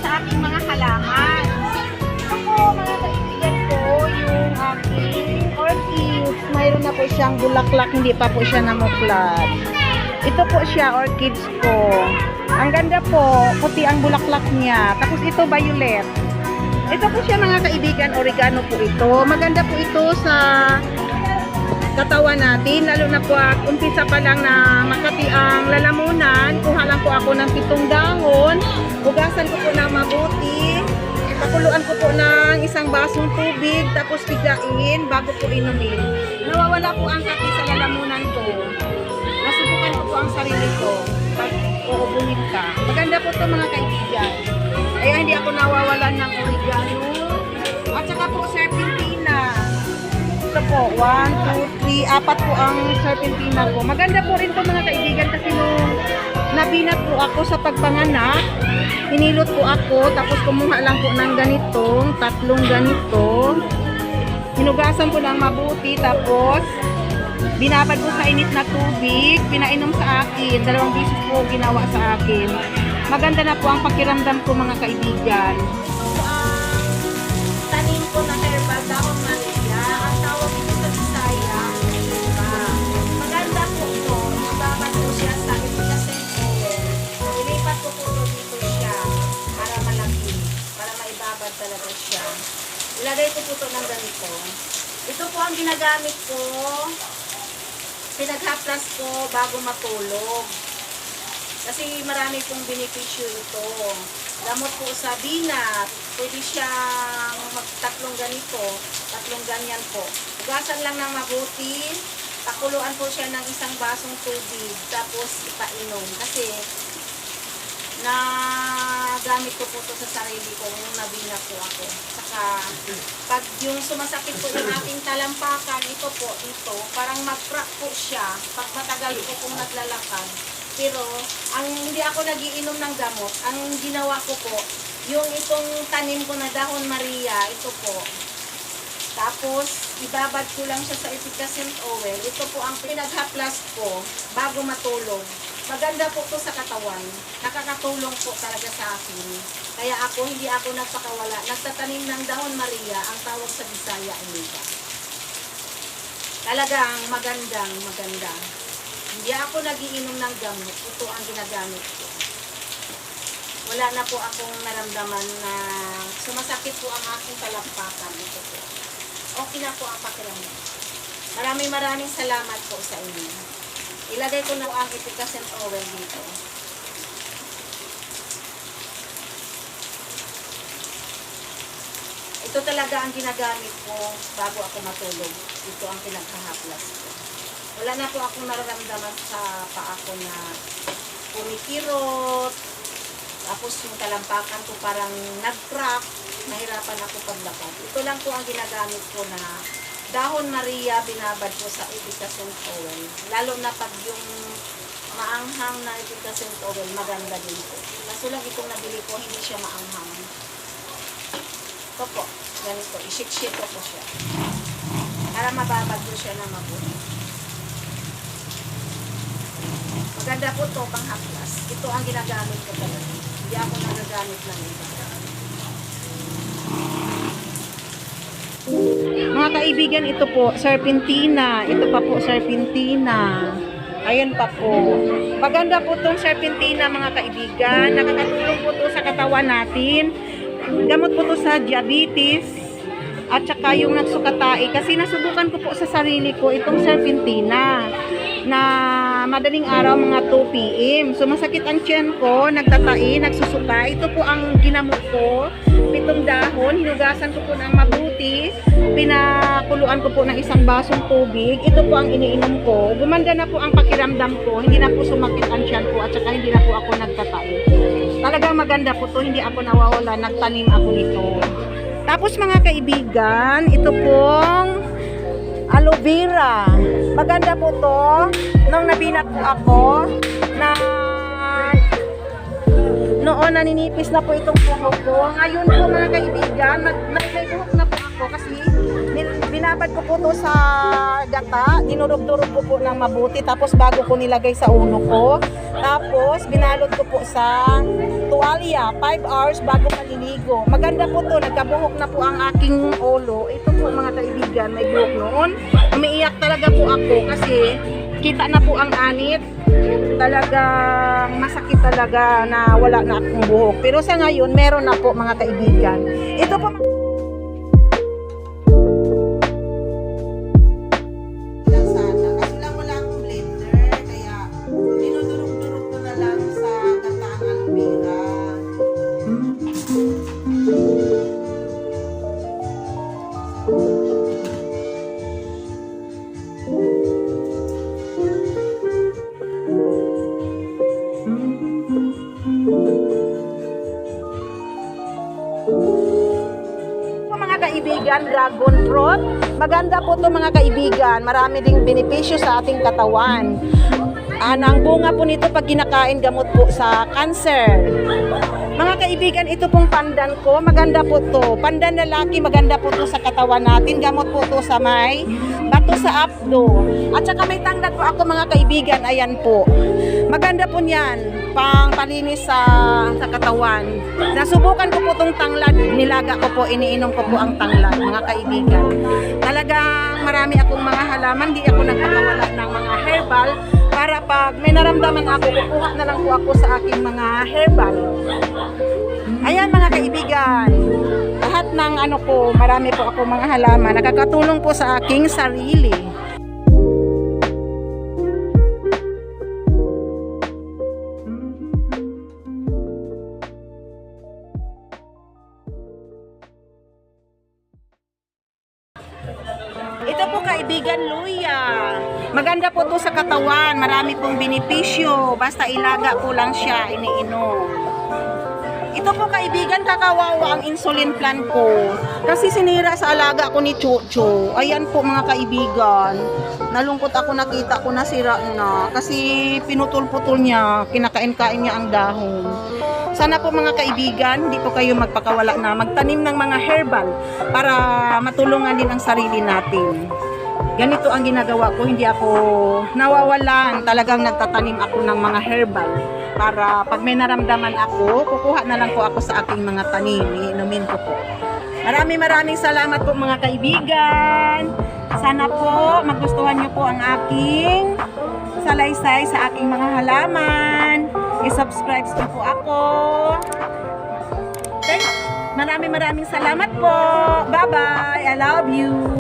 sa aking mga halaman. Ito po mga kaibigan ko, yung aking orchids. Mayroon na po siyang bulaklak, hindi pa po siya namuklat. Ito po siya, orchids ko. Ang ganda po, puti ang bulaklak niya. Tapos ito, violet. Ito po siya mga kaibigan, oregano po ito. Maganda po ito sa katawan natin, lalo na po at umpisa pa lang na makati ang lalamunan. Kuha lang po ako ng 7 dahon, hugasan ko po na mabuti, pakuluan ko po ng isang basong tubig, tapos pigain bago po inumin. Nawawala po ang kati sa lalamunan ko. Nasubukan ko po ang sarili ko pag uubunin ka. Maganda po ito mga kaibigan. Kaya hindi ako nawawalan ng oregano. At saka po serpentina. Ito po, 1, 2, 3, 4 po ang serpentina ko. Maganda po rin ito mga kaibigan kasi nung nabinat po ako sa pagpanganak, hinilot po ako, tapos kumuha lang po ng ganitong, 3 ganito. Hinugasan ko ng mabuti, tapos binabad ko sa init na tubig, pinainom sa akin. 2 beses po ginawa sa akin. Maganda na po ang pakiramdam ko mga kaibigan. Tanim ko na herbal dahon Maria. Ang tawag ito sa Bisaya. Maganda po ito. Ibabad ko siya sa efficacent oil. Ilipat ko po dito siya para malaki. Para maibabad talaga siya. Ilagay ko po ito ng ganito. Ito po ang ginagamit ko. Pinaghaplas ko bago matulog. Kasi marami pong benepisyo ito. Gamot po sa binat. Pwede siyang mag-3 ganito. 3 ganyan po. Hugasan lang ng mabuti. Pakuluan po siya ng isang basong tubig. Tapos ipainom. Kasi nagamit ko po ito sa sarili ko nung nabinat po ako. Saka pag yung sumasakit po yung aking talampakan, ito po, ito, parang mag-crack po siya pag matagal po kung naglalakad. Pero, hindi ako nagiinom ng gamot. Ang ginawa ko po, yung itong tanim ko na dahon Maria, ito po. Tapos, ibabad ko lang siya sa efficacent oil. Ito po ang pinaghaplas ko bago matulog. Maganda po ito sa katawan. Nakakatulong po talaga sa akin. Kaya ako, hindi ako nagpakawala. Nagtatanim ng dahon Maria, ang tawag sa Bisaya ay nita. Talagang magandang maganda. Hindi ako nagiinom ng gamot. Ito ang ginagamit ko. Wala na po akong naramdaman na sumasakit po ang aking talampakan. Ito po. Okay na po ang pakiramdam. Maraming salamat po sa inyo. Ilagay ko na ang efficacent oil dito. Ito talaga ang ginagamit ko bago ako matulog. Ito ang pinagkahaplas ko. Wala na po akong nararamdaman sa paa ko na kumikirot. Tapos yung talampakan ko parang nag-crack. Nahirapan ako paglakad. Ito lang po ang ginagamit ko na dahon Maria, binabad ko sa efficacent oil. Lalo na pag yung maanghang na efficacent oil, maganda din po. Kaso lang itong nabili ko, hindi siya maanghang. Ito po, ganito. I-shake ko po siya. Para mababad ko siya na mabuti. Maganda po ito, panghaplas. Ito ang ginagamit ko talaga. Hindi ako nagagamit ng iba. Mga kaibigan, ito po, serpentina. Ito pa po, serpentina. Ayan pa po. Maganda po itong serpentina, mga kaibigan. Nakakatulong po ito sa katawan natin. Gamot po ito sa diabetes. At saka yung nagsukatai. Kasi nasubukan ko po sa sarili ko itong serpentina. Na madaling araw, mga 2 PM. So, masakit ang tiyan ko, nagtatai, nagsusuka. Ito po ang ginamot ko. 7 dahon, hinugasan ko po ng mabuti. Pinakuluan ko po ng isang basong tubig. Ito po ang iniinom ko. Gumanda na po ang pakiramdam ko. Hindi na po sumakit ang tiyan ko at saka hindi na po ako nagtatai. Talagang maganda po to. Hindi ako nawawala. Nagtanim ako nito. Tapos mga kaibigan, ito pong aloe vera. Maganda po to. Nung nabinat po ako na noon naninipis na po itong buhok ko. Ngayon po mga kaibigan, may buhok na po ako kasi binabad ko po to sa gata, dinurog-durog ko po ng mabuti, tapos bago ko nilagay sa ulo ko. Tapos binalot ko po sa tuwalya, 5 hours bago maliligo. Maganda po to, nagkabuhok na po ang aking ulo. Ito po mga kaibigan, may buhok noon. Umiiyak talaga po ako kasi kita na po ang anit. Talagang masakit talaga na wala na akong buhok. Pero sa ngayon, meron na po mga kaibigan. Ito po sana. Kasi lang wala akong blender. Kaya dinudurog-durog ko na lang sa gataang aloe vera. Mga kaibigan, dragon fruit. Maganda po to mga kaibigan. Marami ding benepisyo sa ating katawan. Ang bunga po nito pag kinakain, gamot po sa cancer. Mga kaibigan, ito pong pandan ko. Maganda po to. Pandan lalaki, maganda po to sa katawan natin. Gamot po to sa may bato sa abdo. At saka may tanglad po ako mga kaibigan. Ayan po. Maganda po niyan. Pang palinis sa katawan. Nasubukan ko po itong tanglad. Nilaga ko po, iniinom ko po ang tanglad, mga kaibigan. Talagang marami akong mga halaman. Di ako nagpakawala ng mga herbal. Para pag may naramdaman ako, kukuha na lang po ako sa aking mga herbal. Ayan mga kaibigan. Lahat ng marami po ako mga halaman. Nakakatulong po sa aking sarili. Ito po kaibigan, luya. Maganda po to sa katawan. Marami pong benepisyo. Basta ilaga po lang siya, iniinom. Ito po kaibigan, kakawawa ang insulin plan ko. Kasi sinira sa alaga ko ni Chucho. Ayan po mga kaibigan. Nalungkot ako, nakita ko nasira na. Kasi pinutol-putol niya, kinakain-kain niya ang dahon. Sana po mga kaibigan, hindi po kayo magpakawala na magtanim ng mga herbal para matulungan din ang sarili natin. Ganito ang ginagawa ko, hindi ako nawawalan. Talagang nagtatanim ako ng mga herbal para pag may naramdaman ako, kukuha na lang po ako sa aking mga tanim. Iinumin ko po. Maraming salamat po mga kaibigan. Sana po magustuhan niyo po ang aking salaysay sa aking mga halaman. I-subscribe niyo po ako. Okay? Maraming salamat po. Bye-bye. I love you.